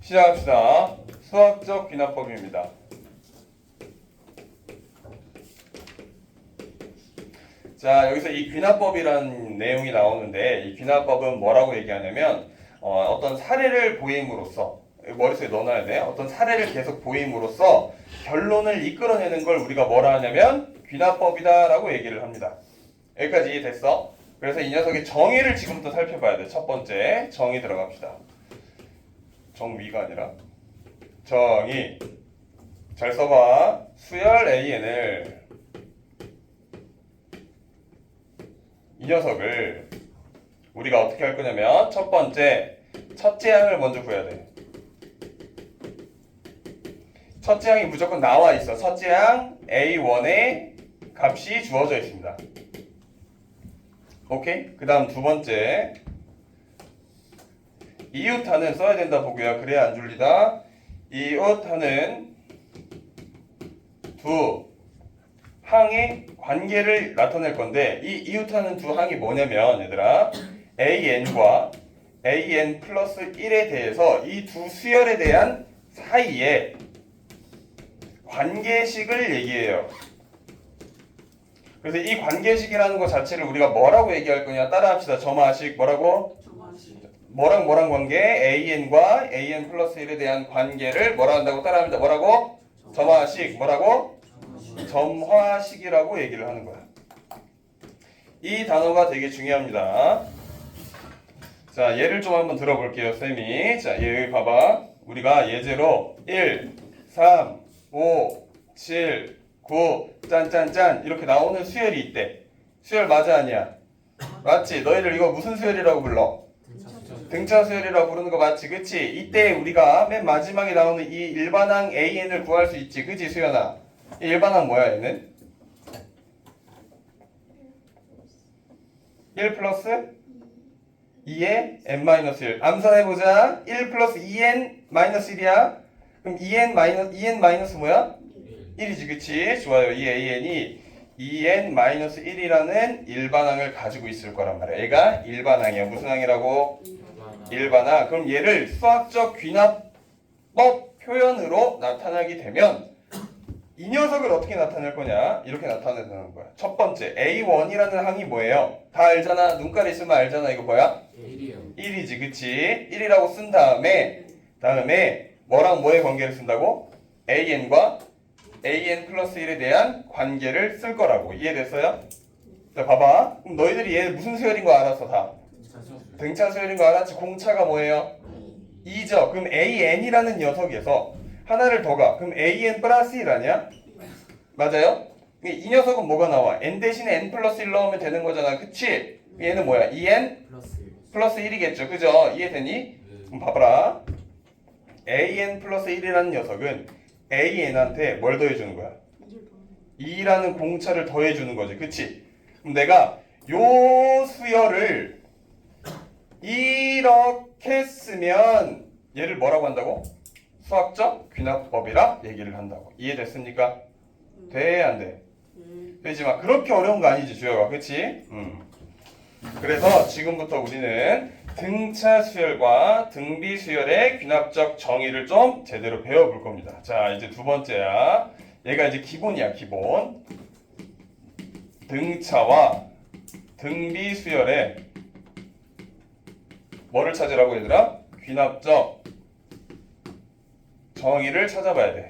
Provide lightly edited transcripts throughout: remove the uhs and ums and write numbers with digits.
시작합시다. 수학적 귀납법입니다. 자, 여기서 이 귀납법이라는 내용이 나오는데 이 귀납법은 뭐라고 얘기하냐면 어떤 사례를 보임으로써 머릿속에 넣어놔야 돼. 어떤 사례를 계속 보임으로써 결론을 이끌어내는 걸 우리가 뭐라 하냐면 귀납법이다라고 얘기를 합니다. 여기까지 이해됐어? 그래서 이 녀석의 정의를 지금부터 살펴봐야 돼. 첫 번째 정의 들어갑시다. 정위가 아니라 정의. 잘 써봐. 수열 AN을 이 녀석을 우리가 어떻게 할 거냐면 첫 번째 첫째 항을 먼저 구해야 돼. 첫째 항이 무조건 나와 있어. 첫째 항 A1의 값이 주어져 있습니다. 오케이? 그 다음 두 번째 이웃하는 써야 된다 보고요. 그래야 안 졸리다. 이웃하는 두 항의 관계를 나타낼 건데 이 이웃하는 두 항이 뭐냐면 얘들아 AN과 AN 플러스 1에 대해서 이 두 수열에 대한 사이에 관계식을 얘기해요. 그래서 이 관계식이라는 것 자체를 우리가 뭐라고 얘기할 거냐 따라합시다. 점화식 뭐라고? 뭐랑 뭐랑 관계? AN과 AN 플러스 1에 대한 관계를 뭐라 한다고 따라합니다. 뭐라고? 점화식 뭐라고? 점화식이라고 얘기를 하는 거야. 이 단어가 되게 중요합니다. 자, 예를 좀 한번 들어볼게요, 쌤이. 자, 여기 봐봐. 우리가 예제로 1, 3, 5, 7, 9, 짠짠짠 이렇게 나오는 수열이 있대. 수열 맞아 아니야? 맞지? 너희들 이거 무슨 수열이라고 불러? 등차 수열이라고 부르는 거 맞지? 그치? 이때 우리가 맨 마지막에 나오는 이 일반항 AN을 구할 수 있지. 그치 수연아? 이 일반항 뭐야 얘는? 1 플러스 2의 n-1 암산해보자. 1 플러스 2n-1이야. 그럼 2n 마이너스 뭐야? 1이지 그치? 좋아요. 이 AN이 2n-1이라는 일반항을 가지고 있을 거란 말이야. 얘가 일반항이야. 무슨 항이라고? 일반항. 그럼 얘를 수학적 귀납법 표현으로 나타나게 되면 이 녀석을 어떻게 나타낼 거냐? 이렇게 나타내는 거야. 첫 번째 A1이라는 항이 뭐예요? 다 알잖아. 눈깔 있으면 알잖아. 이거 뭐야? 1이요. 1이지 그치? 1이라고 쓴 다음에 뭐랑 뭐의 관계를 쓴다고? AN과 AN 플러스 1에 대한 관계를 쓸 거라고. 이해됐어요? 자 봐봐. 그럼 너희들이 얘 무슨 수열인 거 알았어 다? 등차 수열인 거 알았지? 공차가 뭐예요? 2죠. 그럼 AN이라는 녀석에서 하나를 더 가. 그럼 AN 플러스 1 아니야? 맞아요? 이 녀석은 뭐가 나와? N 대신에 N 플러스 1 넣으면 되는 거잖아. 그치? 얘는 뭐야? 2N 플러스 1이겠죠. 그죠? 이해되니? 그럼 봐봐라. AN 플러스 1이라는 녀석은 AN한테 뭘 더해주는 거야? 2라는 공차를 더해주는 거지. 그치? 그럼 내가 요 수열을 이렇게 쓰면 얘를 뭐라고 한다고? 수학적 귀납법이라 얘기를 한다고. 이해됐습니까? 돼? 안 돼? 되지만 그렇게 어려운 거 아니지 주여가. 그치? 그래서 지금부터 우리는 등차 수열과 등비 수열의 귀납적 정의를 좀 제대로 배워볼 겁니다. 자, 이제 두 번째야. 얘가 이제 기본이야, 기본. 등차와 등비 수열의 뭐를 찾으라고 얘들아? 귀납적 정의를 찾아봐야 돼.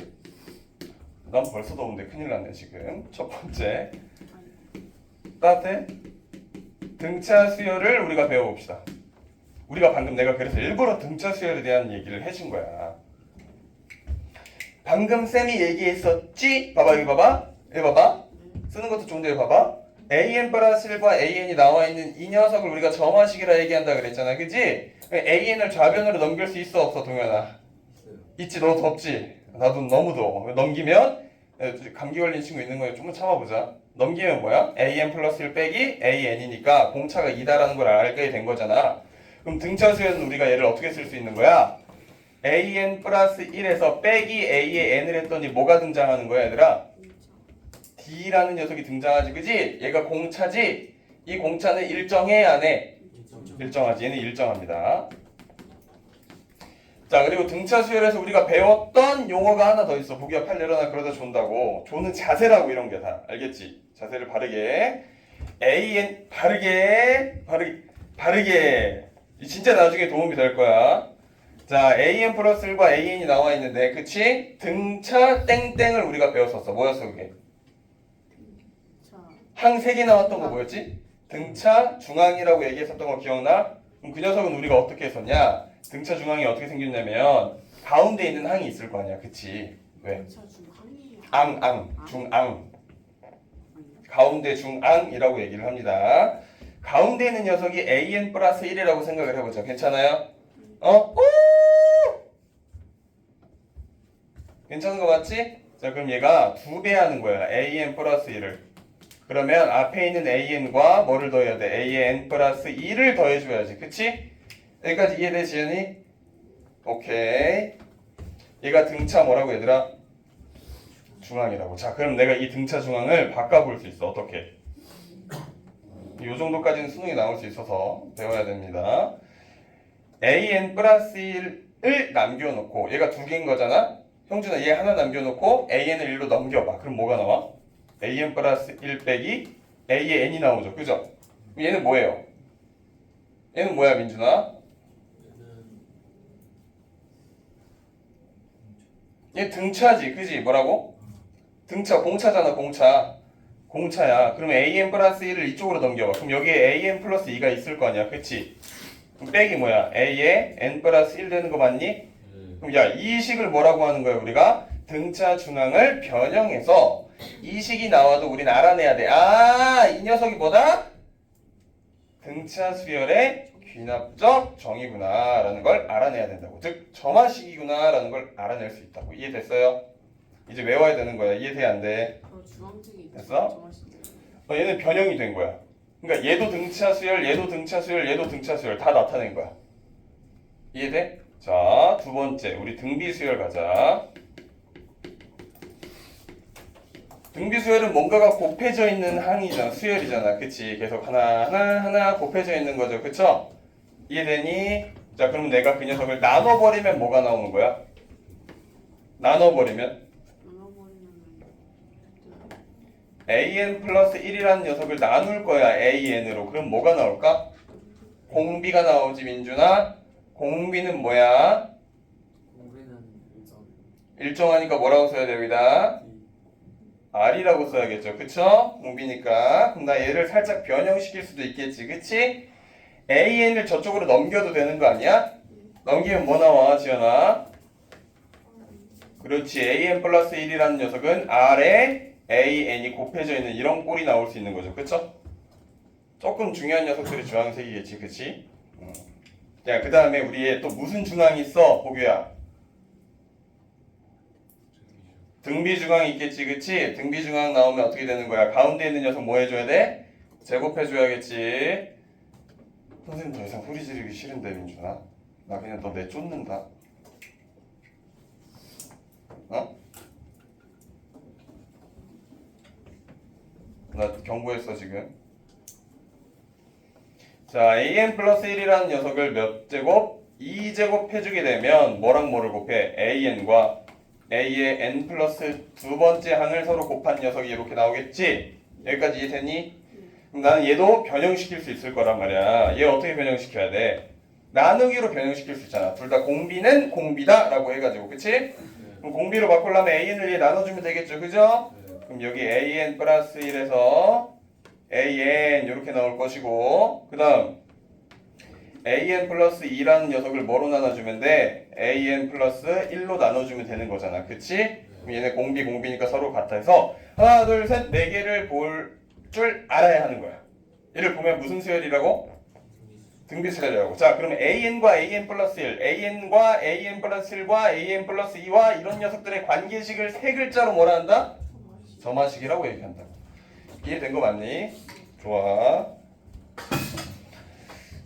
난 벌써 더운데 큰일 났네 지금. 첫 번째 따뜻해? 등차 수열을 우리가 배워봅시다. 우리가 방금 내가 그래서 일부러 등차 수열에 대한 얘기를 해준 거야. 방금 쌤이 얘기했었지? 봐봐 여기 봐봐. 여기 봐봐. 쓰는 것도 좋은데 봐봐. AN 플러스 1과 AN이 나와 있는 이 녀석을 우리가 점화식이라 얘기한다 그랬잖아. 그치? AN을 좌변으로 넘길 수 있어 없어 동현아? 있지. 너 덥지? 나도 너무 더워. 넘기면 감기 걸린 친구 있는 거에 조금 참아보자. 넘기면 뭐야? AN 플러스 1 빼기 AN이니까 공차가 2다라는 걸 알게 된 거잖아. 그럼 등차 수열은 우리가 얘를 어떻게 쓸 수 있는 거야? AN 플러스 1에서 빼기 A의 N을 했더니 뭐가 등장하는 거야 얘들아? D라는 녀석이 등장하지. 그지? 얘가 공차지? 이 공차는 일정해 안 해? 일정하지. 얘는 일정합니다. 자, 그리고 등차 수열에서 우리가 배웠던 용어가 하나 더 있어. 보기와 팔 내려놔 그러다 존다고. 조는 자세라고 이런 게 다. 알겠지? 자세를 바르게. AN 바르게. 진짜 나중에 도움이 될 거야. 자, AN 플러스 1과 AN이 나와 있는데, 그치? 등차 땡땡을 우리가 배웠었어. 뭐였어, 그게? 항 3개 나왔던 거 뭐였지? 등차 중앙이라고 얘기했었던 거 기억나? 그럼 그 녀석은 우리가 어떻게 했었냐? 등차 중앙이 어떻게 생겼냐면 가운데 있는 항이 있을 거 아니야, 그치? 왜? 중앙. 가운데 중앙이라고 얘기를 합니다. 가운데 있는 녀석이 AN 플러스 1이라고 생각을 해보자. 괜찮아요? 오! 괜찮은 거 맞지? 자, 그럼 얘가 2배 하는 거야. AN 플러스 1을. 그러면 앞에 있는 AN과 뭐를 더해야 돼? AN 플러스 2를 더해줘야지. 그치? 여기까지 이해돼, 지연이? 오케이. 얘가 등차 뭐라고 얘들아? 중앙이라고. 자, 그럼 내가 이 등차 중앙을 바꿔볼 수 있어. 어떻게? 이 정도까지는 수능이 나올 수 있어서 배워야 됩니다. AN 플러스 1을 남겨놓고 얘가 2개인 거잖아? 형준아, 얘 하나 남겨놓고 AN을 1로 넘겨봐. 그럼 뭐가 나와? AN 플러스 1 빼기 A의 N이 나오죠. 그죠? 얘는 뭐예요? 얘는 뭐야, 민준아? 얘 등차지. 그지? 뭐라고? 등차, 공차잖아, 공차야. 그러면 AN 플러스 1을 이쪽으로 넘겨봐. 그럼 여기에 AN 플러스 2가 있을 거 아니야. 그치? 그럼 빼기 뭐야? A에 N 플러스 1 되는 거 맞니? 그럼 야, 이 식을 뭐라고 하는 거야, 우리가? 등차 중앙을 변형해서 이 식이 나와도 우린 알아내야 돼. 아, 이 녀석이 뭐다? 등차 수열의 귀납적 정의구나 라는 걸 알아내야 된다고. 즉 점화식이구나 라는 걸 알아낼 수 있다고. 이해됐어요? 이제 외워야 되는 거야. 이해돼 안 돼? 됐어? 얘는 변형이 된 거야. 그러니까 얘도 등차 수열, 얘도 등차 수열, 얘도 등차 수열 다 나타낸 거야. 이해돼? 자, 두 번째 우리 등비 수열 가자. 등비 수열은 뭔가가 곱해져 있는 항이잖아. 수열이잖아. 그치? 계속 하나 곱해져 있는 거죠. 그쵸? 이해되니? 자, 그럼 내가 그 녀석을 나눠버리면 뭐가 나오는 거야? 나눠버리면 AN 플러스 1이라는 녀석을 나눌 거야. AN으로. 그럼 뭐가 나올까? 공비가 나오지, 민준아. 공비는 뭐야? 공비는 일정하니까 뭐라고 써야 돼, 여기다? R이라고 써야겠죠. 그쵸? 공비니까. 그럼 나 얘를 살짝 변형시킬 수도 있겠지. 그치? AN을 저쪽으로 넘겨도 되는 거 아니야? 넘기면 뭐 나와, 지연아? 그렇지. AN 플러스 1이라는 녀석은 R에 AN이 곱해져 있는 이런 꼴이 나올 수 있는 거죠. 그쵸? 조금 중요한 녀석들이 주황색이겠지. 그치? 자, 그 다음에 우리의 또 무슨 중앙이 있어, 보규야? 등비중앙이 있겠지. 그치? 등비중앙 나오면 어떻게 되는 거야? 가운데 있는 녀석 뭐 해줘야 돼? 제곱해줘야겠지. 선생님 더 이상 소리 지르기 싫은데, 민준아. 나 그냥 너 내 쫓는다. 어? 나 경고했어 지금. 자, AN 플러스 1이라는 녀석을 몇 제곱? 2제곱 해주게 되면 뭐랑 뭐를 곱해? AN과 A의 N 플러스 두 번째 항을 서로 곱한 녀석이 이렇게 나오겠지? 여기까지 이해되니? 그럼 나는 얘도 변형시킬 수 있을 거란 말이야. 얘 어떻게 변형시켜야 돼? 나누기로 변형시킬 수 있잖아. 둘 다 공비는 공비다 라고 해가지고. 그치? 그럼 공비로 바꾸려면 AN을 얘 나눠주면 되겠죠. 그죠? 그럼 여기 AN 플러스 1에서 AN 이렇게 나올 것이고, 그 다음 AN 플러스 2라는 녀석을 뭐로 나눠주면 돼? AN 플러스 1로 나눠주면 되는 거잖아. 그치? 그럼 얘네 공비니까 서로 같아서 하나 둘 셋 네 개를 볼 줄 알아야 하는 거야. 얘를 보면 무슨 수열이라고? 등비 수열이라고. 자, 그러면 AN과 AN 플러스 1, AN과 AN 플러스 1과 AN 플러스 2와 이런 녀석들의 관계식을 세 글자로 뭐라 한다? 점화식이라고 얘기한다. 이해된 거 맞니? 좋아.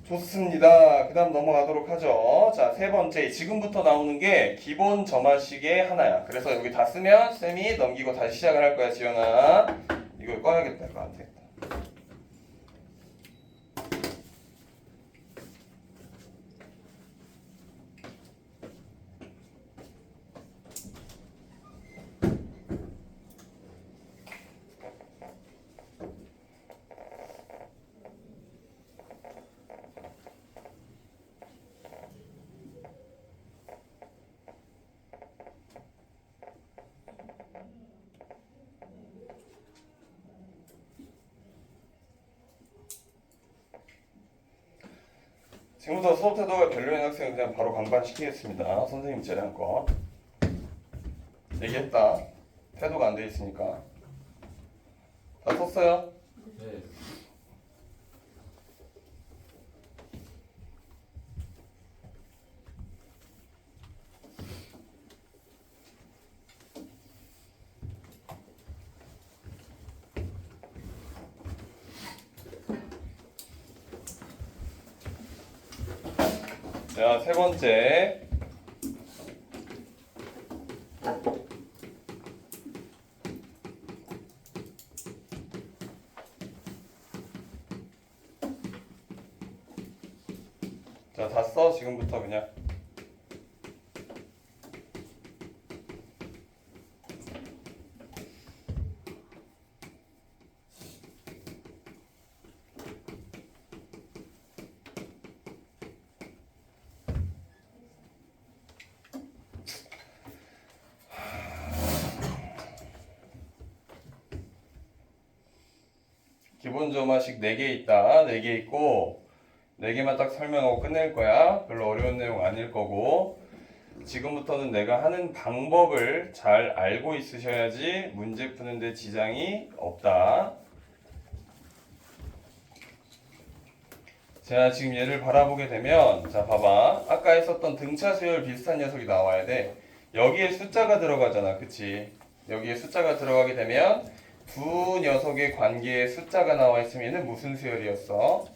좋습니다. 그 다음 넘어가도록 하죠. 자, 세 번째. 지금부터 나오는 게 기본 점화식의 하나야. 그래서 여기 다 쓰면 쌤이 넘기고 다시 시작을 할 거야, 지연아. 이걸 꺼야겠다. 이거 안 되겠다. 지금부터 수업 태도가 별로인 학생 그냥 바로 강반시키겠습니다. 선생님 재량껏 얘기했다. 태도가 안 돼 있으니까. 다 썼어요? 네. 자, 세 번째. 자, 다 써, 지금부터 그냥. 기본 점화식 4개 있다. 4개 있고 4개만 딱 설명하고 끝낼 거야. 별로 어려운 내용 아닐 거고 지금부터는 내가 하는 방법을 잘 알고 있으셔야지 문제 푸는데 지장이 없다. 자, 지금 얘를 바라보게 되면 자, 봐봐. 아까 했었던 등차 수열 비슷한 녀석이 나와야 돼. 여기에 숫자가 들어가잖아. 그치? 여기에 숫자가 들어가게 되면 두 녀석의 관계에 숫자가 나와 있으면 얘는 무슨 수열이었어?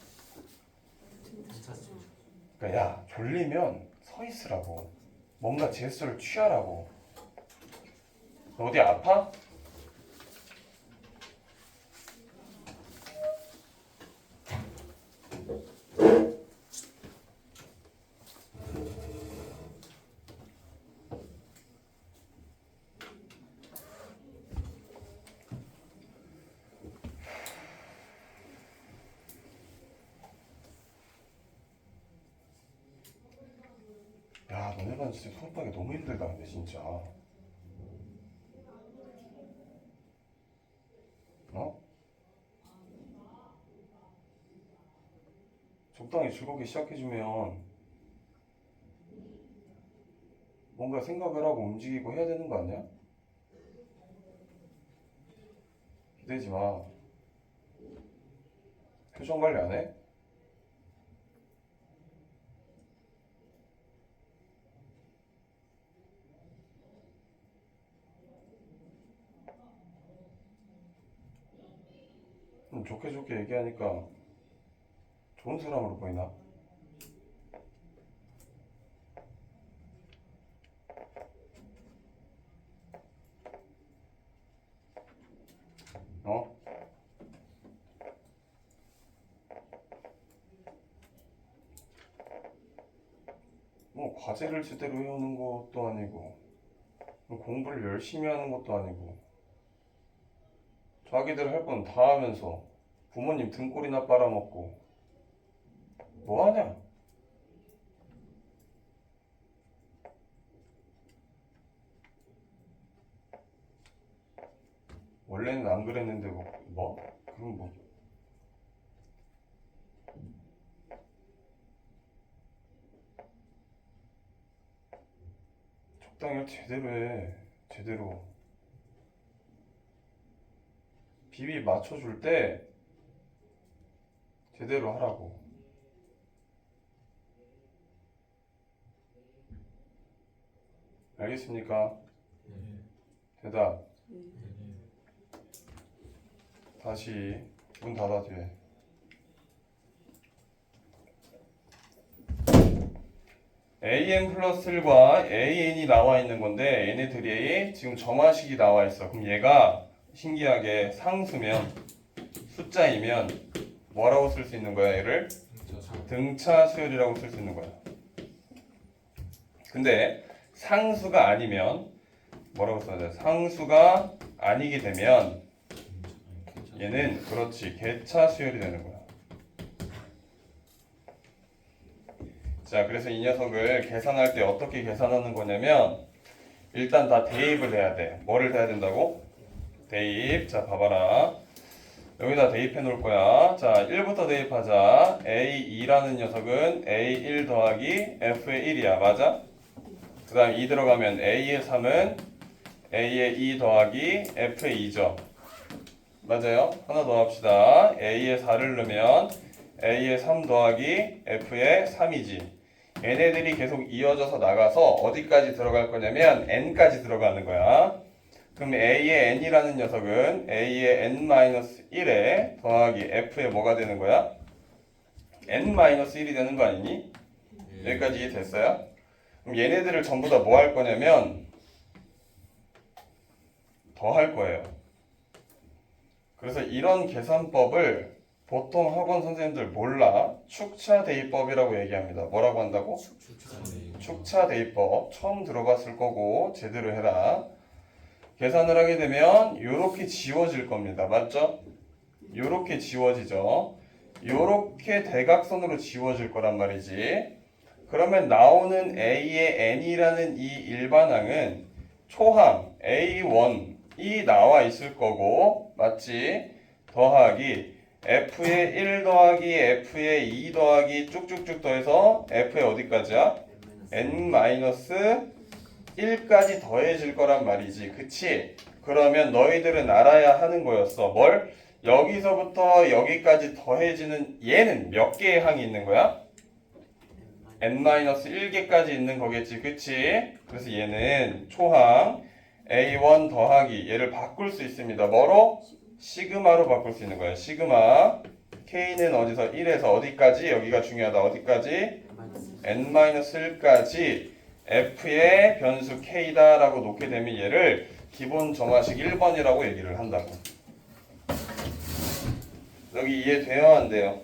그러니까 야, 졸리면 서 있으라고. 뭔가 제스처를 취하라고. 너 어디 아파? 야, 너네반 진짜 수업하기 너무 힘들다 근데 진짜. 어? 적당히 즐겁게 시작해주면 뭔가 생각을 하고 움직이고 해야 되는 거 아니야? 기대지 마. 표정 관리 안 해? 좋게 좋게 얘기하니까 좋은 사람으로 보이나? 어? 뭐 과제를 제대로 해오는 것도 아니고 공부를 열심히 하는 것도 아니고 자기들 할 건 다 하면서 부모님 등골이나 빨아먹고 뭐 하냐? 원래는 안 그랬는데 뭐? 그럼 뭐 적당히 제대로 해. 제대로 비비 맞춰줄 때 제대로 하라고. 알겠습니까? 네. 대답. 네. 다시 문 닫아 뒤에. an 플러스 1과 an이 나와 있는 건데 얘네들이 지금 점화식이 나와 있어. 그럼 얘가 신기하게 상수면 숫자이면 뭐라고 쓸 수 있는 거야? 얘를 등차 수열이라고 쓸 수 있는 거야. 근데 상수가 아니면 뭐라고 써야 돼? 상수가 아니게 되면 얘는 그렇지 개차 수열이 되는 거야. 자, 그래서 이 녀석을 계산할 때 어떻게 계산하는 거냐면 일단 다 대입을 해야 돼. 뭐를 해야 된다고? 대입. 자, 봐봐라. 여기다 대입해 놓을 거야. 자, 1부터 대입하자. A2라는 녀석은 A1 더하기 F의 1이야. 맞아? 그 다음 2 들어가면 A의 3은 A의 2 더하기 F의 2죠. 맞아요? 하나 더 합시다. A의 4를 넣으면 A의 3 더하기 F의 3이지. 얘네들이 계속 이어져서 나가서 어디까지 들어갈 거냐면 N까지 들어가는 거야. 그럼 A의 N이라는 녀석은 A의 N-1에 더하기 F의 뭐가 되는 거야? N-1이 되는 거 아니니? 여기까지 이해됐어요? 그럼 얘네들을 전부 다 뭐 할 거냐면 더 할 거예요. 그래서 이런 계산법을 보통 학원 선생님들 몰라. 축차 대입법이라고 얘기합니다. 뭐라고 한다고? 축차 대입법. 처음 들어봤을 거고 제대로 해라. 계산을 하게 되면 이렇게 지워질 겁니다. 맞죠? 이렇게 지워지죠. 이렇게 대각선으로 지워질 거란 말이지. 그러면 나오는 A의 N이라는 이 일반항은 초항 A1이 나와 있을 거고, 맞지? 더하기 F의 1 더하기 F의 2 더하기 쭉쭉쭉 더해서 F의 어디까지야? N-1까지 더해질 거란 말이지. 그치? 그러면 너희들은 알아야 하는 거였어. 뭘? 여기서부터 여기까지 더해지는 얘는 몇 개의 항이 있는 거야? N-1개까지 있는 거겠지. 그치? 그래서 얘는 초항 A1 더하기 얘를 바꿀 수 있습니다. 뭐로? 시그마로 바꿀 수 있는 거야. 시그마 K는 어디서 1에서 어디까지? 여기가 중요하다. 어디까지? N-1까지 F의 변수 K다 라고 놓게 되면 얘를 기본 정화식 1번이라고 얘기를 한다고. 여기 이해돼요? 안 돼요?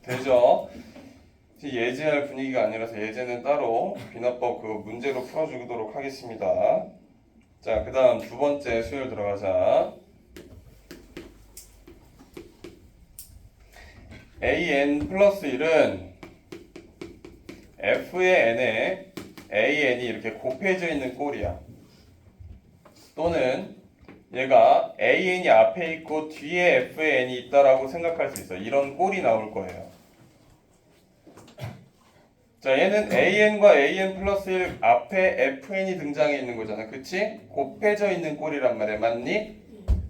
되죠? 예제할 분위기가 아니라서 예제는 따로 비나법 그 문제로 풀어주도록 하겠습니다. 자, 그 다음 두 번째 수열 들어가자. AN 플러스 1은 F의 N에 AN이 이렇게 곱해져 있는 꼴이야. 또는 얘가 AN이 앞에 있고 뒤에 F의 N이 있다라고 생각할 수 있어. 이런 꼴이 나올 거예요. 자, 얘는 AN과 AN 플러스 1 앞에 FN이 등장해 있는 거잖아. 그치? 곱해져 있는 꼴이란 말이야. 맞니?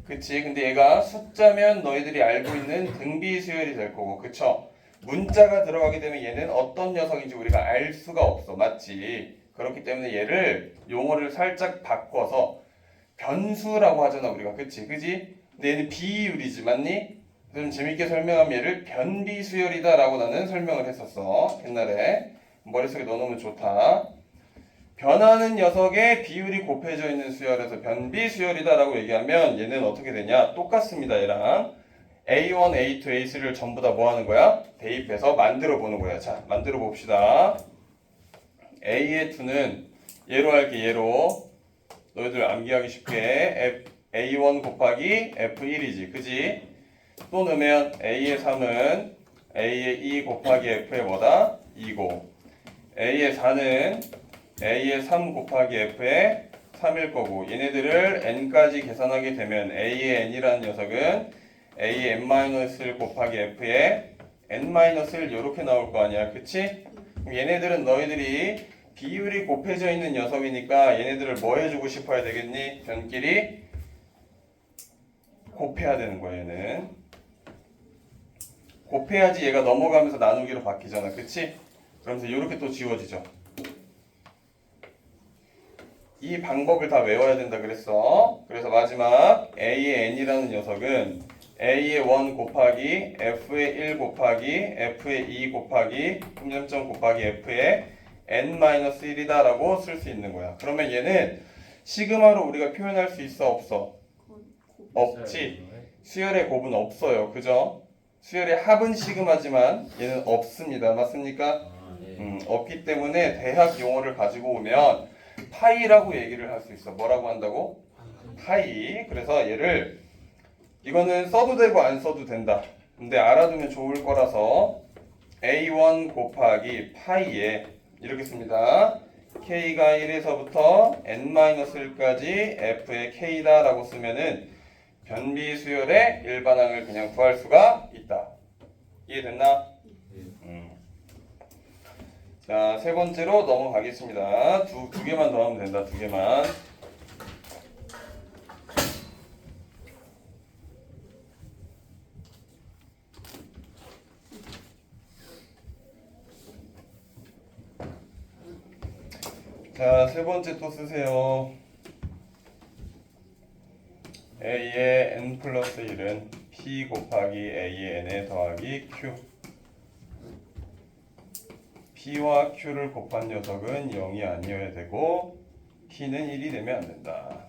그치? 근데 얘가 숫자면 너희들이 알고 있는 등비 수열이 될 거고. 그쵸? 문자가 들어가게 되면 얘는 어떤 녀석인지 우리가 알 수가 없어. 맞지? 그렇기 때문에 얘를 용어를 살짝 바꿔서 변수라고 하잖아. 우리가. 그치? 그지? 근데 얘는 비율이지. 맞니? 좀 재밌게 설명하면 얘를 변비 수열이다 라고 나는 설명을 했었어. 옛날에. 머릿속에 넣어놓으면 좋다. 변하는 녀석의 비율이 곱해져 있는 수열에서 변비 수열이다라고 얘기하면 얘는 어떻게 되냐? 똑같습니다. 얘랑 A1, A2, A3를 전부 다 뭐 하는 거야? 대입해서 만들어 보는 거야. 자, 만들어 봅시다. A의 2는 얘로 할게. 얘로 너희들 암기하기 쉽게 A1 곱하기 F1이지. 그지? 또 넣으면 A의 3은 A의 2 곱하기 F의 뭐다? 2고 A의 4는 A의 3 곱하기 F의 3일 거고 얘네들을 N까지 계산하게 되면 A의 N이라는 녀석은 A의 N-1 곱하기 F의 N-1 이렇게 나올 거 아니야. 그치? 그럼 얘네들은 너희들이 비율이 곱해져 있는 녀석이니까 얘네들을 뭐 해주고 싶어야 되겠니? 변끼리 곱해야 되는 거야. 얘는 곱해야지 얘가 넘어가면서 나누기로 바뀌잖아. 그치? 그러면서 이렇게 또 지워지죠. 이 방법을 다 외워야 된다 그랬어. 그래서 마지막 A의 N이라는 녀석은 A의 1 곱하기 F의 1 곱하기 F의 2 곱하기 분점점 곱하기 F의 N-1이다 라고 쓸 수 있는 거야. 그러면 얘는 시그마로 우리가 표현할 수 있어? 없어? 없지. 수열의 곱은 없어요. 그죠? 수열의 합은 시그마지만 얘는 없습니다. 맞습니까? 없기 때문에 대학 용어를 가지고 오면 파이라고 얘기를 할 수 있어. 뭐라고 한다고? 파이. 그래서 얘를 이거는 써도 되고 안 써도 된다. 근데 알아두면 좋을 거라서 A1 곱하기 파이에 이렇게 씁니다. K가 1에서부터 N-1까지 F의 K다 라고 쓰면은 변비 수열의 일반항을 그냥 구할 수가 있다. 이해됐나? 자, 세 번째로 넘어가겠습니다. 두 개만 더 하면 된다. 두 개만. 자, 세 번째 또 쓰세요. A의 n 플러스 1은 P 곱하기 A의 n에 더하기 Q. P와 Q를 곱한 녀석은 0이 아니어야 되고 P는 1이 되면 안 된다.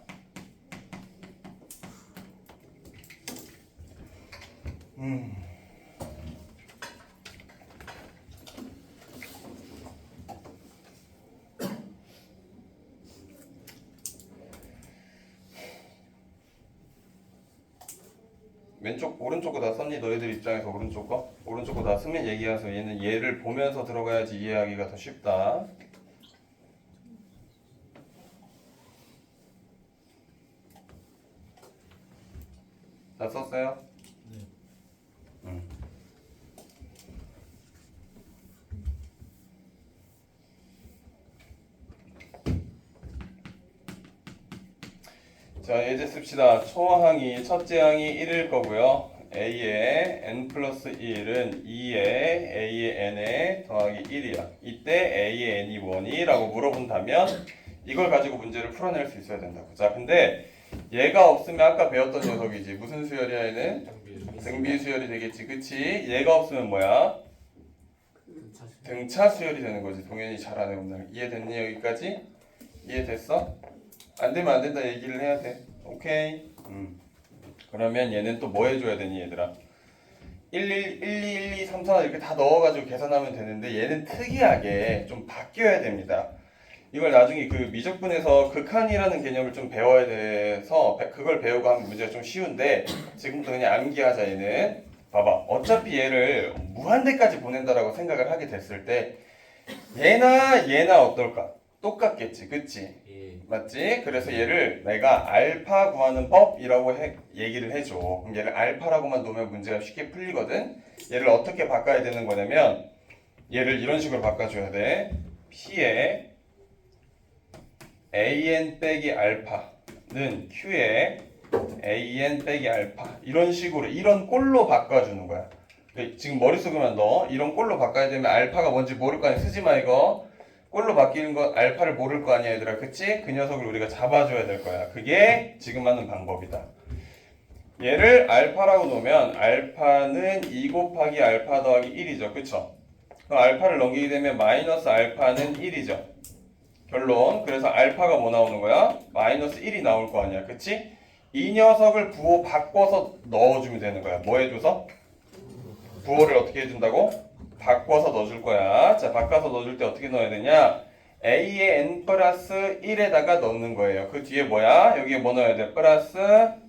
왼쪽 오른쪽 거 다 썼니? 너희들 입장에서 오른쪽 거? 오른쪽 거 다 쓰면 얘기해서 얘는 얘를 보면서 들어가야지 이해하기가 더 쉽다. 다 썼어요? 네. 자, 예제 씁시다. 초항이 첫째 항이 1일 거고요. A의 n 플러스 1은 2의 A의 n에 더하기 1이야. 이때 A의 n이 뭐니? 라고 물어본다면 이걸 가지고 문제를 풀어낼 수 있어야 된다고. 자, 근데 얘가 없으면 아까 배웠던 녀석이지. 무슨 수열이야 얘는? 등비 수열이 되겠지. 그치? 얘가 없으면 뭐야? 등차 수열이 되는 거지. 동현이 잘하네 오늘. 이해됐니 여기까지? 이해됐어? 안 되면 안 된다 얘기를 해야 돼. 오케이. 그러면 얘는 또 뭐 해줘야 되니 얘들아? 1, 2, 3, 4 이렇게 다 넣어가지고 계산하면 되는데 얘는 특이하게 좀 바뀌어야 됩니다. 이걸 나중에 그 미적분에서 극한이라는 개념을 좀 배워야 돼서 그걸 배우고 하면 문제가 좀 쉬운데 지금부터 그냥 암기하자. 얘는 봐봐. 어차피 얘를 무한대까지 보낸다라고 생각을 하게 됐을 때 얘나 어떨까? 똑같겠지, 그치? 맞지? 그래서 얘를 내가 알파 구하는 법이라고 얘기를 해줘. 그럼 얘를 알파라고만 놓으면 문제가 쉽게 풀리거든. 얘를 어떻게 바꿔야 되는 거냐면 얘를 이런 식으로 바꿔줘야 돼. P의 AN 빼기 알파는 Q의 AN 빼기 알파 이런 식으로 이런 꼴로 바꿔주는 거야. 지금 머릿속에만 넣어. 이런 꼴로 바꿔야 되면 알파가 뭔지 모를 거 아니야. 쓰지 마 이거. 꼴로 바뀌는 거 알파를 모를 거 아니야 얘들아. 그치? 그 녀석을 우리가 잡아줘야 될 거야. 그게 지금 하는 방법이다. 얘를 알파라고 놓으면 알파는 2 곱하기 알파 더하기 1이죠. 그쵸? 그럼 알파를 넘기게 되면 마이너스 알파는 1이죠. 결론. 그래서 알파가 뭐 나오는 거야? 마이너스 1이 나올 거 아니야. 그치? 이 녀석을 부호 바꿔서 넣어주면 되는 거야. 뭐 해줘서? 부호를 어떻게 해준다고? 바꿔서 넣어줄 거야. 자, 바꿔서 넣어줄 때 어떻게 넣어야 되냐? A의 n 플러스 1에다가 넣는 거예요. 그 뒤에 뭐야? 여기에 뭐 넣어야 돼? 플러스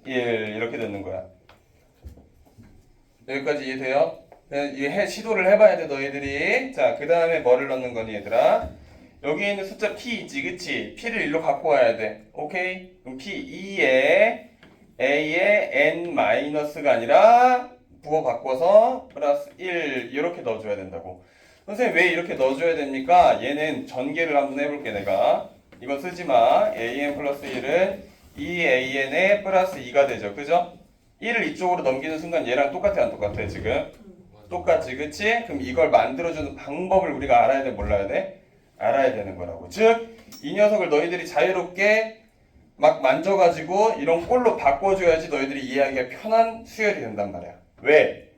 1 이렇게 넣는 거야. 여기까지 이해돼요? 이게 시도를 해봐야 돼 너희들이. 자, 그 다음에 뭐를 넣는 거니 얘들아? 여기에 있는 숫자 P 있지, 그치? P를 일로 갖고 와야 돼. 오케이? 그럼 P 2에 A의 n 마이너스가 아니라 부호 바꿔서 플러스 1 이렇게 넣어줘야 된다고. 선생님 왜 이렇게 넣어줘야 됩니까? 얘는 전개를 한번 해볼게 내가. 이거 쓰지마. an 플러스 1은 2an에 플러스 2가 되죠. 그죠? 1을 이쪽으로 넘기는 순간 얘랑 똑같아 안 똑같아 지금? 똑같지 그치? 그럼 이걸 만들어주는 방법을 우리가 알아야 돼 몰라야 돼? 알아야 되는 거라고. 즉 이 녀석을 너희들이 자유롭게 막 만져가지고 이런 꼴로 바꿔줘야지 너희들이 이해하기가 편한 수열이 된단 말이야. 왜?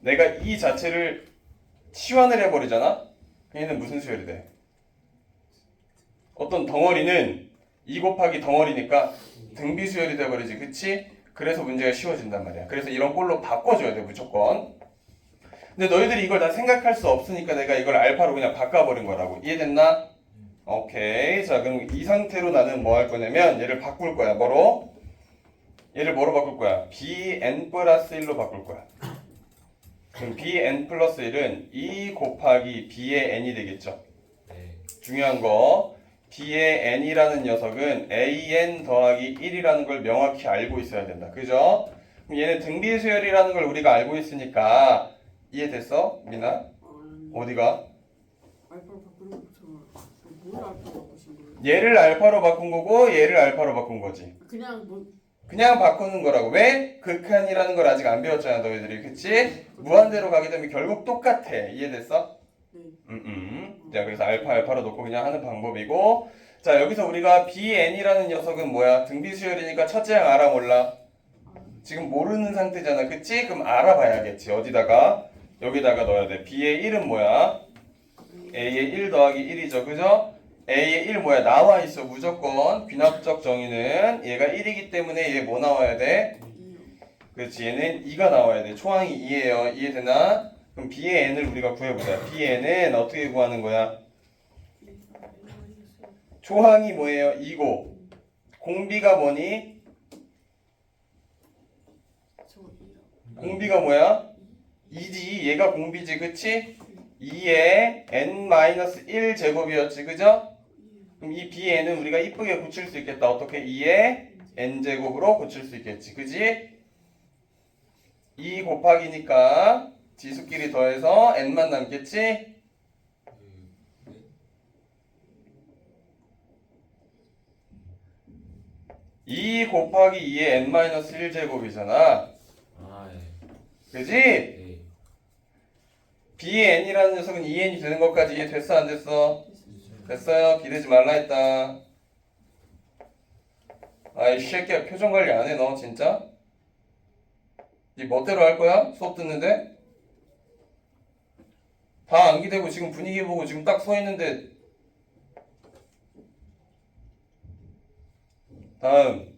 내가 이 자체를 치환을 해버리잖아? 얘는 무슨 수열이 돼? 어떤 덩어리는 2 곱하기 덩어리니까 등비 수열이 돼버리지. 그치? 그래서 문제가 쉬워진단 말이야. 그래서 이런 꼴로 바꿔줘야 돼 무조건. 근데 너희들이 이걸 다 생각할 수 없으니까 내가 이걸 알파로 그냥 바꿔버린 거라고. 이해됐나? 오케이. 자 그럼 이 상태로 나는 뭐 할 거냐면 얘를 바꿀 거야. 뭐로? 얘를 뭐로 바꿀 거야? bn 플러스 1로 바꿀 거야. 그럼 bn 플러스 1은 2 곱하기 b의 n이 되겠죠. 중요한 거 B의 n이라는 녀석은 an 더하기 1이라는 걸 명확히 알고 있어야 된다. 그죠? 그럼 얘는 등비 수열이라는 걸 우리가 알고 있으니까 이해됐어? 미나? 어디가? 알파로 바꾸는 것처럼 뭘 알파로 바꾸신 거예요? 얘를 알파로 바꾼 거고 얘를 알파로 바꾼 거지. 그냥 뭐 그냥 바꾸는 거라고. 왜? 극한이라는 걸 아직 안 배웠잖아 너희들이. 그치? 무한대로 가게 되면 결국 똑같아. 이해됐어? 네. 자, 그래서 알파로 놓고 그냥 하는 방법이고, 자, 여기서 우리가 bn이라는 녀석은 뭐야? 등비 수열이니까 첫째 항 알아 몰라? 지금 모르는 상태잖아. 그치? 그럼 알아봐야겠지. 어디다가? 여기다가 넣어야 돼. b의 1은 뭐야? a의 1 더하기 1이죠. 그죠? a의 1 뭐야? 나와 있어. 무조건. 귀납적 정의는 얘가 1이기 때문에 얘 뭐 나와야 돼? 그렇지. 얘는 2가 나와야 돼. 초항이 2예요. 이해되나? 그럼 b의 n을 우리가 구해보자. b의 n은 어떻게 구하는 거야? 초항이 뭐예요? 2고 공비가 뭐니? 공비가 뭐야? 2지. 얘가 공비지. 그치? 2의 n-1 제곱이었지. 그죠? 그럼 이 bn은 우리가 이쁘게 고칠 수 있겠다. 어떻게? 2의 n제곱으로 고칠 수 있겠지. 그지? 2 곱하기니까 지수끼리 더해서 n만 남겠지? 2 곱하기 2의 n-1 제곱이잖아. 아, 예. 그지? 예. b의 n이라는 녀석은 2n이 되는 것까지 이해됐어 안 됐어? 됐어요. 기대지 말라 했다. 아이 새끼야 표정 관리 안 해 너 진짜? 네 멋대로 할 거야? 수업 듣는데? 다 안 기대고 지금 분위기 보고 지금 딱 서 있는데. 다음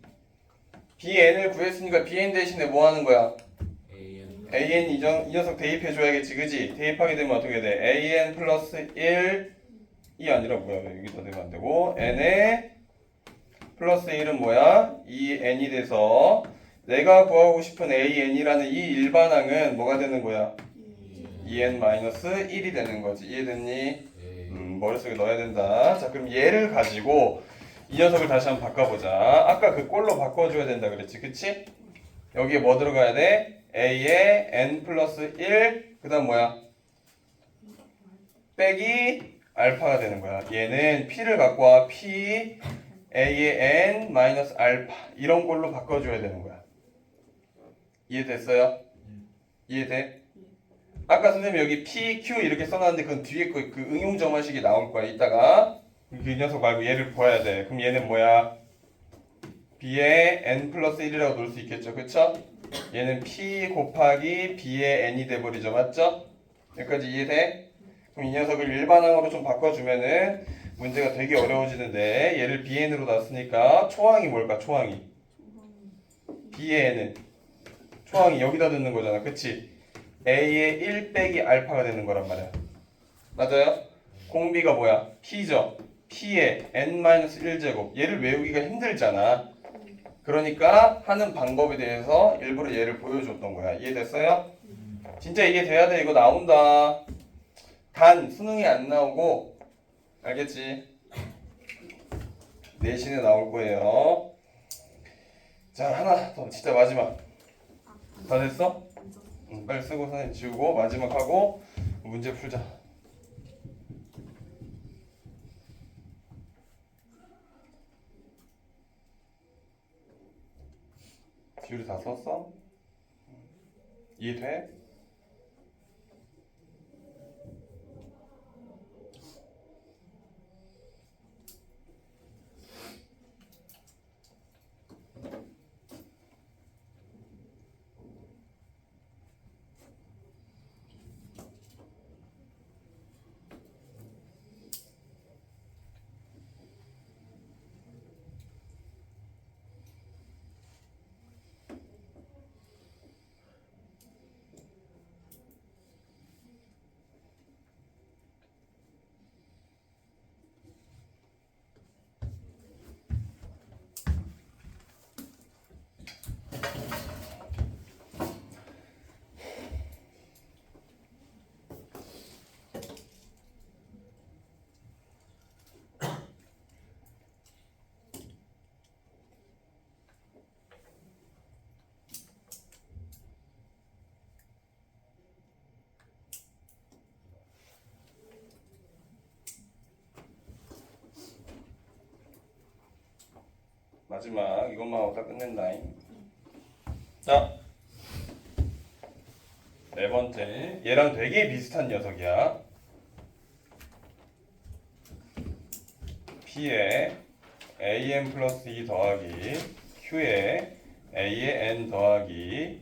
bn을 구했으니까 bn 대신에 뭐 하는 거야? AN. an 이 녀석 대입해줘야겠지. 그지? 대입하게 되면 어떻게 돼? an 플러스 1이 아니라 뭐야? 여기다 대면 안 되고 n에 플러스 1은 뭐야? 2n이 돼서 내가 구하고 싶은 an이라는 이 일반항은 뭐가 되는 거야? 2n-1이 되는 거지. 이해됐니? 예. 머릿속에 넣어야 된다. 자, 그럼 얘를 가지고 이 녀석을 다시 한번 바꿔보자. 아까 그 꼴로 바꿔줘야 된다 그랬지. 그치? 여기에 뭐 들어가야 돼? a의 n 플러스 1, 그 다음 뭐야? 빼기 알파가 되는 거야. 얘는 p를 갖고 와. p a의 n 마이너스 알파 이런 걸로 바꿔줘야 되는 거야. 이해됐어요? 이해돼? 아까 선생님 여기 p, q 이렇게 써놨는데 그건 뒤에 그 응용 점화식이 나올 거야. 이따가 그 녀석 말고 얘를 봐야 돼. 그럼 얘는 뭐야? b의 n 플러스 1이라고 놓을 수 있겠죠. 그쵸? 얘는 p 곱하기 b의 n이 돼버리죠. 맞죠? 여기까지 이해돼? 그럼 이 녀석을 일반항으로 좀 바꿔주면은 문제가 되게 어려워지는데 얘를 bn으로 놨으니까 초항이 뭘까? 초항이 b의 n은 초항이 여기다 넣는 거잖아. 그치? a의 1 빼기 알파가 되는 거란 말이야. 맞아요? 공비가 뭐야? p죠. p의 n-1 제곱. 얘를 외우기가 힘들잖아. 그러니까 하는 방법에 대해서 일부러 얘를 보여줬던 거야. 이해됐어요? 진짜 이해돼야 돼. 이거 나온다. 단 수능이 안 나오고 알겠지? 내신에 나올 거예요. 자, 하나 더 진짜 마지막. 다 됐어? 빨리 쓰고 선생님 지우고 마지막 하고 문제 풀자. 지우리 다 썼어? 이해돼? 마지막 이것만 하고 딱 끝낸다잉. 자, 네 번째. 얘랑 되게 비슷한 녀석이야. P에 AN 플러스 2 더하기 Q에 A의 N 더하기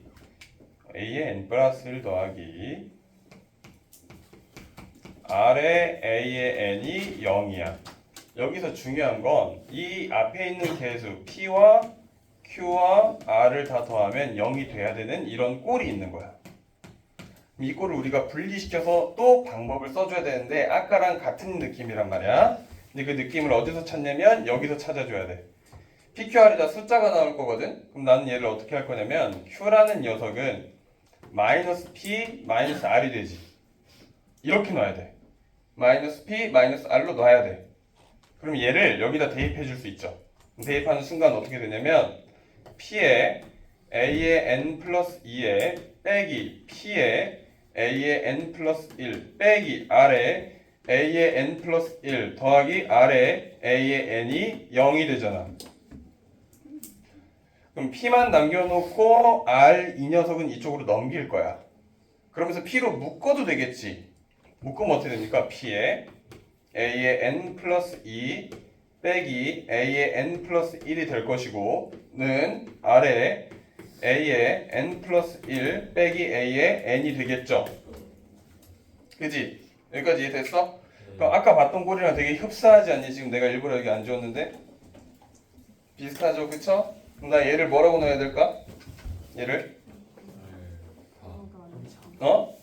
A의 N 플러스 1 더하기 R의 A의 N이 0이야. 여기서 중요한 건 이 앞에 있는 개수 P와 Q와 R을 다 더하면 0이 돼야 되는 이런 꼴이 있는 거야. 이 꼴을 우리가 분리시켜서 또 방법을 써줘야 되는데 아까랑 같은 느낌이란 말이야. 근데 그 느낌을 어디서 찾냐면 여기서 찾아줘야 돼. PQR에다 숫자가 나올 거거든. 그럼 나는 얘를 어떻게 할 거냐면 Q라는 녀석은 마이너스 P 마이너스 R이 되지. 이렇게 놔야 돼. 마이너스 P 마이너스 R로 놔야 돼. 그럼 얘를 여기다 대입해 줄 수 있죠. 대입하는 순간 어떻게 되냐면 P에 A의 N 플러스 2에 빼기 P에 A의 N 플러스 1 빼기 R에 A의 N 플러스 1 더하기 R에 A의 N이 0이 되잖아. 그럼 P만 남겨놓고 R 이 녀석은 이쪽으로 넘길 거야. 그러면서 P로 묶어도 되겠지. 묶으면 어떻게 됩니까? P에 A의 N 플러스 2 빼기 A의 N 플러스 1이 될 것이고 는 R에 A의 N 플러스 1 빼기 A의 N이 되겠죠. 그지? 여기까지 이해됐어? 그럼 아까 봤던 꼴이랑 되게 흡사하지 않니? 지금 내가 일부러 여기 안 지웠는데 비슷하죠? 그쵸? 그럼 나 얘를 뭐라고 넣어야 될까? 얘를 어?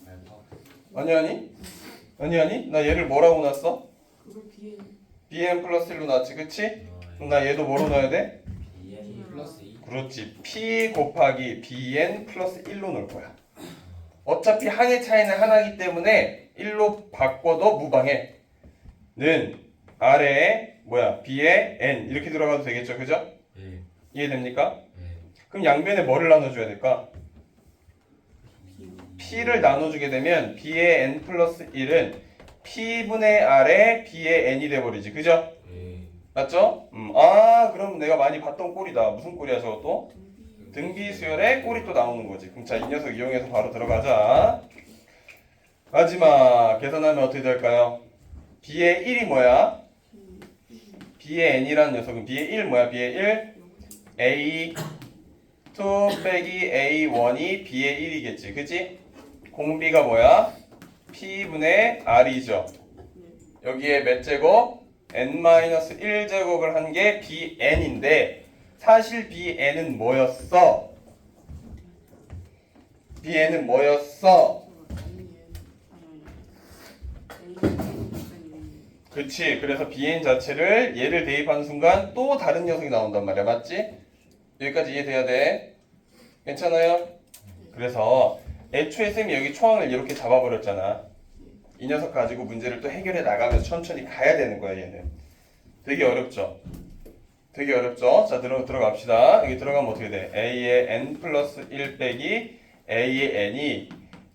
아니 나 얘를 뭐라고 놨어? 그걸 비해 BN 플러스 1로 놨지 그치? 그럼 나 얘도 뭐로 넣어야 돼? BN 플러스 2. 그렇지 P 곱하기 BN 플러스 1로 넣을 거야. 어차피 항의 차이는 하나이기 때문에 1로 바꿔도 무방해. 는 R에 B에 N 이렇게 들어가도 되겠죠 그죠? 네. 이해됩니까? 네. 그럼 양변에 뭐를 나눠줘야 될까? P를 나눠주게 되면 B의 N 플러스 1은 P분의 R에 B의 N이 돼버리지 그죠? 네. 맞죠? 아 그럼 내가 많이 봤던 꼴이다. 무슨 꼴이야 저것도? 등비 수열의 꼴이 또 나오는 거지. 그럼 자 이 녀석 이용해서 바로 들어가자. 마지막 계산하면 어떻게 될까요? B의 1이 뭐야? B의 N이라는 녀석은 B의 1 뭐야? B의 1 A2 빼기 A1이 B의 1이겠지 그치? 공비가 뭐야? P분의 R이죠. 여기에 몇 제곱? N-1제곱을 한 게 BN인데 사실 BN은 뭐였어? BN은 뭐였어? 그치. 그래서 BN 자체를 얘를 대입하는 순간 또 다른 녀석이 나온단 말이야. 맞지? 여기까지 이해돼야 돼. 괜찮아요? 그래서 애초에 쌤이 여기 초항을 이렇게 잡아버렸잖아. 이 녀석 가지고 문제를 또 해결해 나가면서 천천히 가야 되는 거야 얘는. 되게 어렵죠? 되게 어렵죠? 자 들어갑시다. 여기 들어가면 어떻게 돼? A의 N 플러스 1 빼기 A의 N이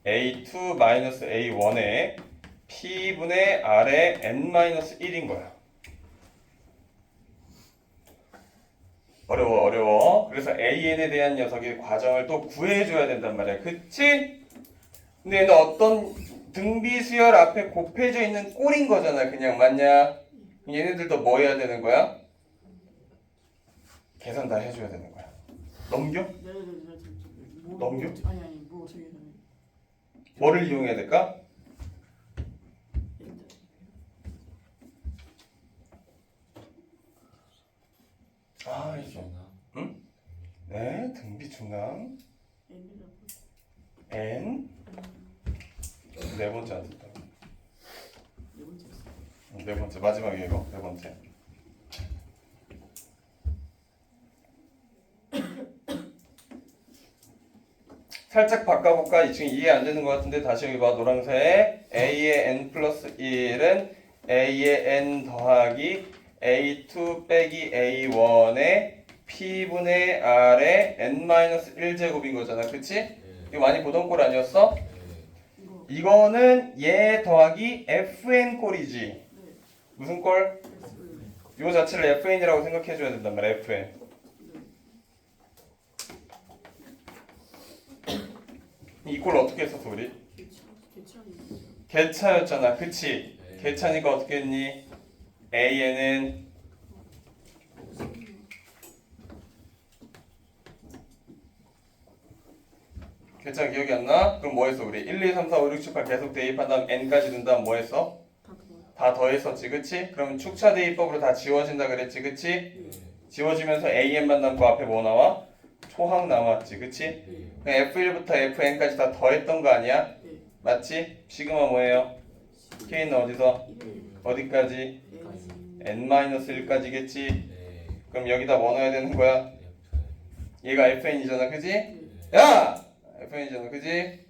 A2 마이너스 A1에 P분의 R의 N 마이너스 1인 거야. 어려워. 그래서 AN에 대한 녀석의 과정을 또 구해줘야 된단 말이야. 그치? 근데 얘는 어떤 등비수열 앞에 곱해져 있는 꼴인 거잖아. 그냥 맞냐? 얘네들도 뭐 해야 되는 거야? 계산 다 해줘야 되는 거야. 넘겨? 넘겨? 아니 뭐 저기 뭐를 이용해야 될까? 아 이거 응? 네 등비 중앙 N 네 번째 안 됐다. 네 번째 마지막에 이거 네 번째. 살짝 바꿔볼까? 이 친구 이해 안 되는 것 같은데 다시 여기 봐. 노란색 A의 N 플러스 1은 A의 N 더하기 A2 빼기 A1의 P분의 R의 N-1제곱인 거잖아. 그치? 네. 이거 많이 보던 꼴 아니었어? 네. 이거는 얘 더하기 FN 꼴이지. 무슨 꼴? 요 자체를 FN이라고 생각해줘야 된단 말이야. FN. 이꼴 어떻게 했었어 우리? 개차이. 개차였잖아 그치? 네. 개차니까 어떻게 했니? AN은 개차 기억이 안 나? 그럼 뭐 했어 우리? 1, 2, 3, 4, 5, 6, 7, 8 계속 대입한 다음 n까지 든 다음 뭐 했어? 다 더해. 다 더했었지 그치? 그럼 축차 대입법으로 다 지워진다 그랬지 그치? 네. 지워지면서 AN만 남고 앞에 뭐 나와? 초항 남았지 그치? 네. 그냥 F1부터 FN까지 다 더했던 거 아니야? 네. 맞지? 시그마 뭐예요? K는 어디서? 1. 어디까지? N. n-1까지겠지? 네. 그럼 여기다 뭐 넣어야 되는 거야? F. 얘가 FN이잖아 그지? 네. 야! FN이잖아 그지?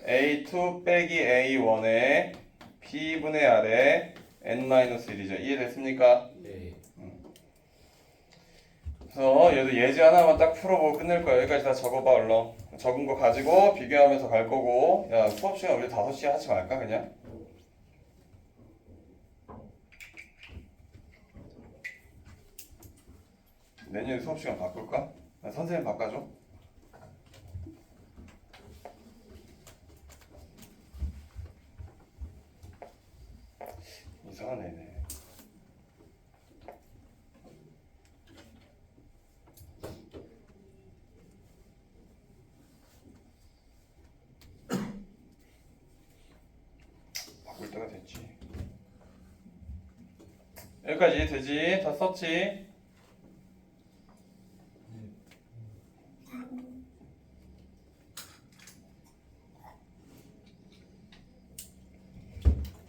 A2 빼기 A1에 B분의 R에 n-1이죠 이해됐습니까? 네. 그래서 얘도 예제 하나만 딱 풀어보고 끝낼 거야. 여기까지 다 적어봐 얼른. 적은 거 가지고 비교하면서 갈 거고. 야 수업 시간 우리 5시에 하지 말까 그냥? 내년에 수업 시간 바꿀까? 선생님 바꿔줘. 이상한 애네. 바꿀 때가 됐지. 여기까지 이해되지? 다 썼지?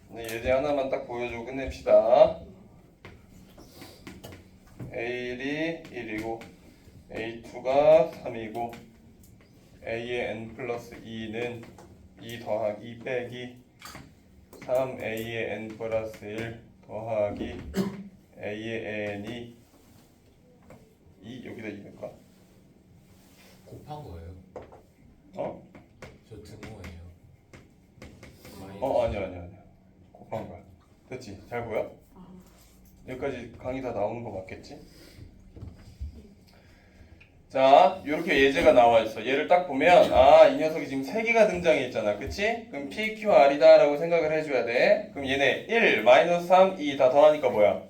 네, 예제 하나만 딱 보여주고 끝냅시다. A1이 1이고 A2가 3이고 A의 n 플러스 2는 2 더하기 2 빼기 3A의 n 플러스 1 더하기 A의 n이 2 여기다 2일까? 곱한 거예요? 어? 저 등호예요. 아니야 곱한 거야. 됐지? 잘 보여? 아. 여기까지 강의 다 나오는 거 맞겠지? 자, 이렇게 예제가 나와 있어. 얘를 딱 보면 이 녀석이 지금 3개가 등장해 있잖아. 그치? 그럼 P, Q, R이다 라고 생각을 해줘야 돼. 그럼 얘네 1, 마이너스 3, 2 다 더하니까 뭐야?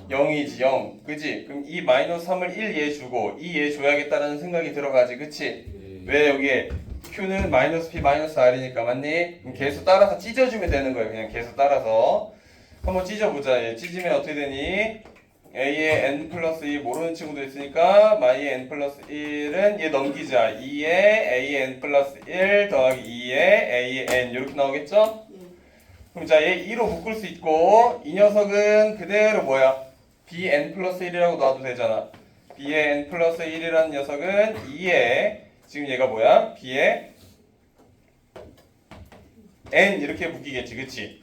0이지 0. 그치? 그럼 이 마이너스 3을 1 얘 주고 2 얘 줘야겠다라는 생각이 들어가지. 그치? 네. 왜 여기에 Q는 마이너스 P 마이너스 R이니까 맞니? 그럼 계수 따라서 찢어주면 되는 거야. 그냥 계수 따라서 한번 찢어보자. 얘 찢으면 어떻게 되니? A의 n 플러스 2 모르는 친구도 있으니까 마이의 n 플러스 1은 얘 넘기자. 2의 A의 n 플러스 1 더하기 2의 A의 n 이렇게 나오겠죠? 예. 그럼 자 얘 2로 묶을 수 있고 이 녀석은 그대로 뭐야? Bn 플러스 1이라고 놔도 되잖아. B의 n 플러스 1이라는 녀석은 2의 지금 얘가 뭐야? B의 n 이렇게 묶이겠지 그치?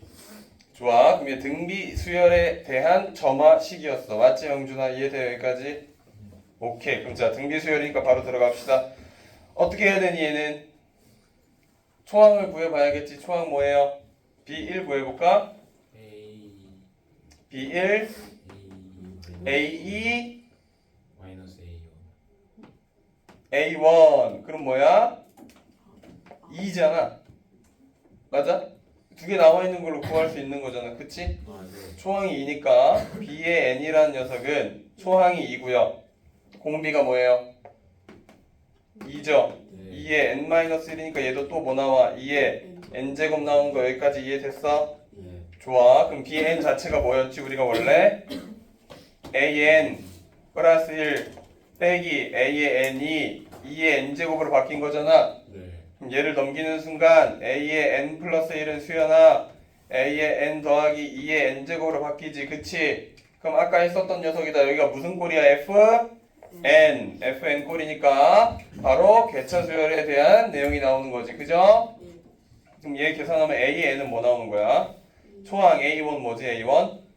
좋아. 그럼 얘 등비 수열에 대한 점화식이었어. 맞지 영준아? 이해돼 여기까지? 오케이. 그럼 자 등비 수열이니까 바로 들어갑시다. 어떻게 해야 되니 얘는? 초항을 구해봐야겠지. 초항 뭐예요? B1 구해볼까? A B1 A A2 마이너스 A1. A1 그럼 뭐야? 2잖아. 맞아? 2개 나와있는 걸로 구할 수 있는 거잖아. 그치? 네. 초항이 2니까 B의 n이라는 녀석은 초항이 2고요. 공비가 뭐예요? 2죠? 네. 2의 n-1이니까 얘도 또 뭐 나와? 2의 n제곱 나오는 거 여기까지 이해됐어? 네. 좋아. 그럼 Bn 자체가 뭐였지? 우리가 원래 an 플러스 1 빼기 A의 n이 2의 n제곱으로 바뀐 거잖아. 네. 그럼 얘를 넘기는 순간 A의 n 플러스 1은 수연아 A의 n 더하기 2의 n제곱으로 바뀌지 그치? 그럼 아까 했었던 녀석이다. 여기가 무슨 꼴이야? Fn Fn 꼴이니까 바로 개차 수열에 대한 내용이 나오는 거지 그죠? 예. 그럼 얘 계산하면 A의 n은 뭐 나오는 거야? 초항 A1 뭐지 A1?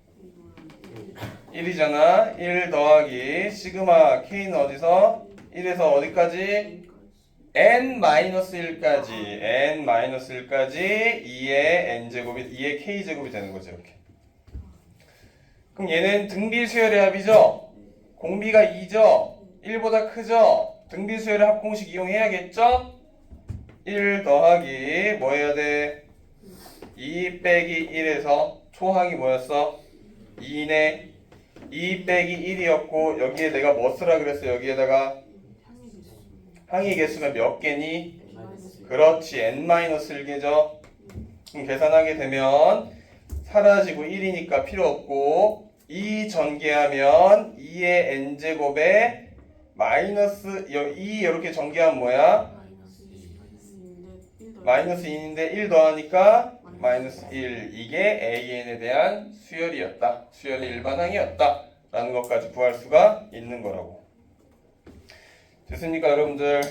1이잖아 1 더하기 시그마 K는 어디서? 1에서 어디까지? n-1까지 n-1까지 2의 n제곱이 2의 k제곱이 되는 거죠 이렇게. 그럼 얘는 등비 수열의 합이죠? 공비가 2죠? 1보다 크죠? 등비 수열의 합 공식 이용해야겠죠? 1 더하기 뭐 해야 돼? 2 빼기 1에서 초항이 뭐였어? 2네. 2 빼기 1이었고 여기에 내가 뭐 쓰라 그랬어? 여기에다가 항의 개수가 몇 개니? 그렇지. n-1개죠. 그럼 계산하게 되면 사라지고 1이니까 필요 없고 2 전개하면 2의 n제곱에 마이너스 2 이렇게 전개하면 뭐야? 마이너스 2인데 1 더하니까 마이너스 1. 이게 AN에 대한 수열이었다. 수열의 일반항이었다. 라는 것까지 구할 수가 있는 거라고. 됐습니까 여러분들?